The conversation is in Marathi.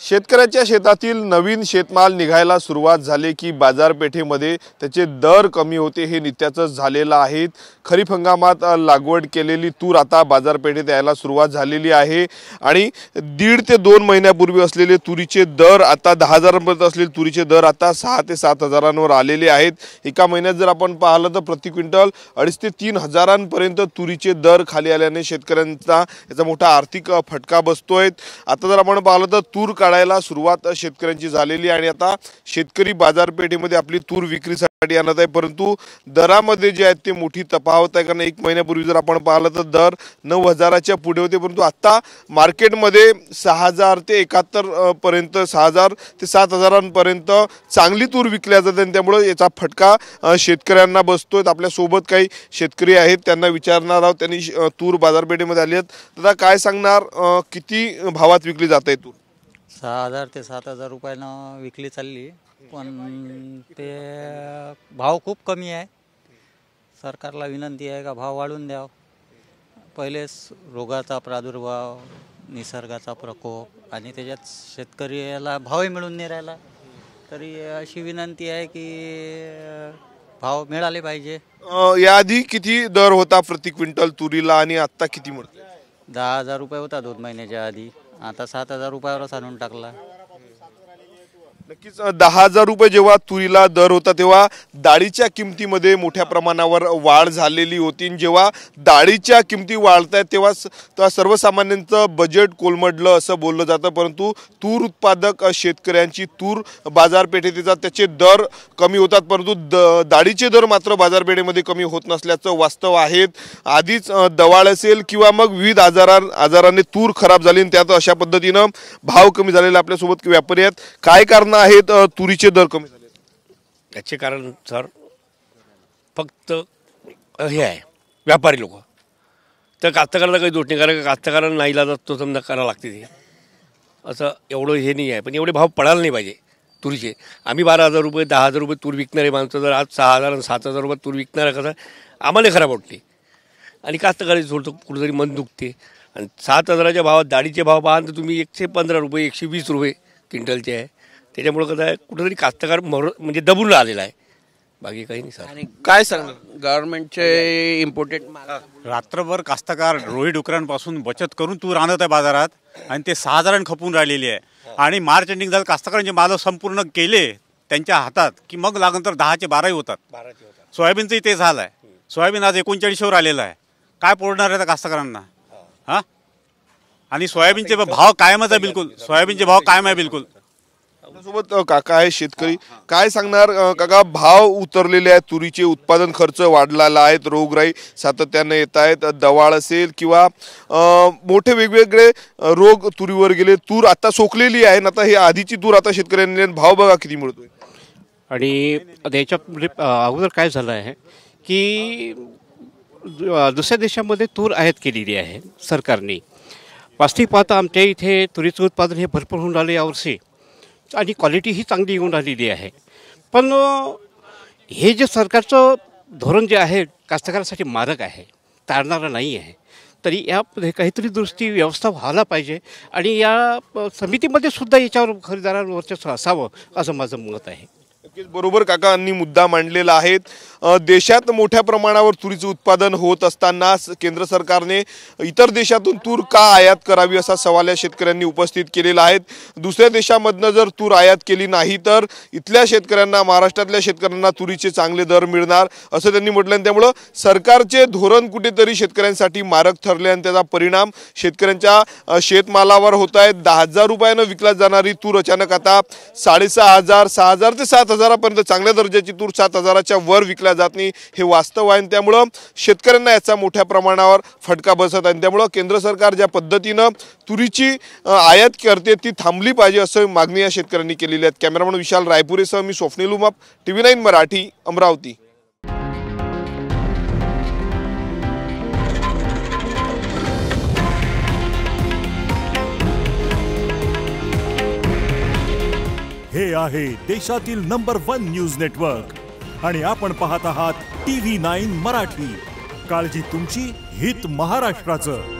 शेतकऱ्याच्या शेतातील नवीन शेतमाल निघायला सुरुवात झाली की बाजारपेठेमध्ये त्याचे दर कमी होते हे नित्याचं झालेलं आहे। खरीप हंगामात लागवड केलेली तूर आता बाजारपेठेत यायला सुरुवात झालेली आहे आणि 1.5 ते 2 महिन्यापूर्वी असलेले तुरीचे दर आता 10,000 पर्यंत असलेले तुरीचे दर आता 6 ते 7 हजारांवर आलेले आहेत। एका महिन्यात जर आपण पाहिलं तर प्रति क्विंटल 2.5 ते 3 हजारांपर्यंत तुरीचे दर खाली आल्याने शेतकऱ्यांचा याचा मोठा आर्थिक फटका बसतोय। आता जर आपण पाहिलं तर तूर काढायला सुरुवात शेतकऱ्यांची झालेली आणि आता शेतकरी बाजारपेठेमध्ये आपली तूर विक्रीसाठी आणत आहे, परंतु दरामध्ये जे आहे ते मोठी तफावत आहे। कारण एक महिन्यापूर्वी जर आपण पाहिलं तर दर 9,000च्या पुढे होते, परंतु आता मार्केटमध्ये 6,000 ते 71 पर्यंत 6,000 ते 7,000पर्यंत चांगली तूर विकल्या जाते आणि त्यामुळे याचा फटका शेतकऱ्यांना बसतोय। आपल्या सोबत काही शेतकरी आहेत, त्यांना विचारणार आहोत। त्यांनी तूर बाजारपेठेमध्ये आली आहेत, दादा काय सांगणार, किती भावात विकली जाते तूर? 6,000 ते 7,000 रुपयानं विकली चालली, पण ते भाव खूप कमी आहे। सरकारला विनंती आहे का भाव वाढवून द्याव। पहिलेच रोगाचा प्रादुर्भाव, निसर्गाचा प्रकोप आणि त्याच्यात शेतकऱ्याला भावही मिळून नाही राहिला, तरी अशी विनंती आहे की भाव मिळाले पाहिजे। याआधी किती दर होता प्रति क्विंटल तुरीला आणि आता किती मिळतो? 10,000 रुपये होता 2 महिन्याच्या आधी, आता 7,000 रुपयावरच आणून टाकला। नक्कीच 10,000 रुपये जेव्हा तुरीला दर होता तेव्हा डाळीच्या किमतीमध्ये मोठ्या प्रमाणावर वाढ झालेली होती। जेव्हा डाळीच्या किमती वाढतायत तेव्हा सर्वसामान्यांचं बजेट कोलमडलं असं बोललं जातं, परंतु तूर उत्पादक शेतकऱ्यांची तूर बाजारपेठेत येतात त्याचे दर कमी होतात, परंतु डाळीचे दर मात्र बाजारपेठेमध्ये कमी होत नसल्याचं वास्तव आहे। आधीच दवाळ असेल किंवा मग विविध आजाराने तूर खराब झाली, त्यात अशा पद्धतीनं भाव कमी झालेले आपल्यासोबत व्यापारी आहेत। काय कारण आहेत तुरीचे दर कमी झाले? याचे कारण सर फक्त हे आहे, व्यापारी लोक तर कास्तकाराला काही दोष नाही, कारण कास्तकाराला नाही लागत तो समजा करावं लागते ते असं एवढं हे नाही आहे। पण एवढे भाव पडायला नाही पाहिजे तुरीचे। आम्ही 12,000 रुपये 10,000 रुपये तूर विकणारे माणसं जर आज 6,000 आणि 7,000 रुपये तूर विकणारा कसं आम्हाला खराब वाटते आणि कास्तकाराची थोडं कुठेतरी मन दुखते। आणि 7,000च्या भावात डाळीचे भाव पाहाल तर तुम्ही 115 रुपये 120 रुपये क्विंटलचे आहे। त्याच्यामुळे कसं आहे कुठेतरी कास्तकार म्हणजे दबून राहिलेला आहे, बाकी काही नाही सर। आणि काय सांगणार गव्हर्नमेंटचे इम्पोर्टेड रात्रभर कास्तकार रोही डुकरांपासून बचत करून तूर आणत आहे बाजारात आणि ते 6,000 खपून राहिलेली आहे। आणि मार्च एंडिंग झालं, कास्तकारांचे माल संपूर्ण केले त्यांच्या हातात की मग लागून तर 10चे 12 होतात। सोयाबीनचंही ते झालं आहे, सोयाबीन आज 39वर आलेलं आहे। काय पुरणार आहे कास्तकारांना? हां, आणि सोयाबीनचे भाव कायमच आहे, बिलकुल सोयाबीनचे भाव कायम आहे बिलकुल। सोबत काका आहे शेतकरी, काय सांगणार काका? भाव उतरलेले आहेत, तुरीचे उत्पादन खर्च वाढलेला आहे, रोगराई सातत्याने येत आहेत, दवाळ असेल किंवा मोठे वेगवेगळे रोग तुरीवर गेले, तूर आता सोकलेली आहे। आता हे आधीची तूर आता शेतकऱ्यांनी, भाव बघा किती मिळतोय। आणि त्याच्या अगोदर काय झालं आहे की दुसऱ्या देशामध्ये तूर आयात केलेली आहे सरकारने। वास्तविक पाहता आमच्या इथे तुरीचं उत्पादन हे भरपूर होऊन राहिले यावर्षी आणि क्वालिटी ही चांगली येऊन राहिलेली आहे। पण हे जे सरकारचं धोरण जे आहे कास्तकारासाठी मारक आहे, तारणारं नाही आहे। तरी यामध्ये काहीतरी दुरुस्ती व्यवस्था व्हायला पाहिजे आणि या समितीमध्ये सुद्धा याच्यावर खरेदीदारांवर वर्चस्व असावं असं माझं मत आहे। बरोबर काकांनी मुद्दा मांडलेला आहे। देशात मोठ्या प्रमाणावर तुरीचं उत्पादन होत असताना केंद्र सरकारने इतर देशातून तूर का आयात करावी असा सवाल या शेतकऱ्यांनी उपस्थित केलेला आहे। दुसऱ्या देशामधनं जर तूर आयात केली नाही तर इथल्या शेतकऱ्यांना, महाराष्ट्रातल्या शेतकऱ्यांना तुरीचे चांगले दर मिळणार असं त्यांनी म्हटलं। त्यामुळं सरकारचे धोरण कुठेतरी शेतकऱ्यांसाठी मारक ठरले आणि त्याचा परिणाम शेतकऱ्यांच्या शेतमालावर होत आहे। 10,000 रुपयानं विकला जाणारी तूर अचानक आता 6,500 6,000 ते 7,000पर्यंत चांगल्या दर्जाची तूर 7,000च्या वर विकल्या जात नाही, हे वास्तव आहे। त्यामुळं शेतकऱ्यांना याचा मोठ्या प्रमाणावर फटका बसत आहे। त्यामुळं केंद्र सरकार ज्या पद्धतीनं तुरीची आयात करते ती थांबली पाहिजे असं मागणी या शेतकऱ्यांनी केलेली आहे। कॅमेरामन विशाल रायपुरेसह मी स्वप्नील उमाप, TV9 मराठी, अमरावती। हे आहे देशातील नंबर 1 न्यूज नेटवर्क आणि आपण पाहत आहात TV9 मराठी। काळजी तुमची, हित महाराष्ट्राचं।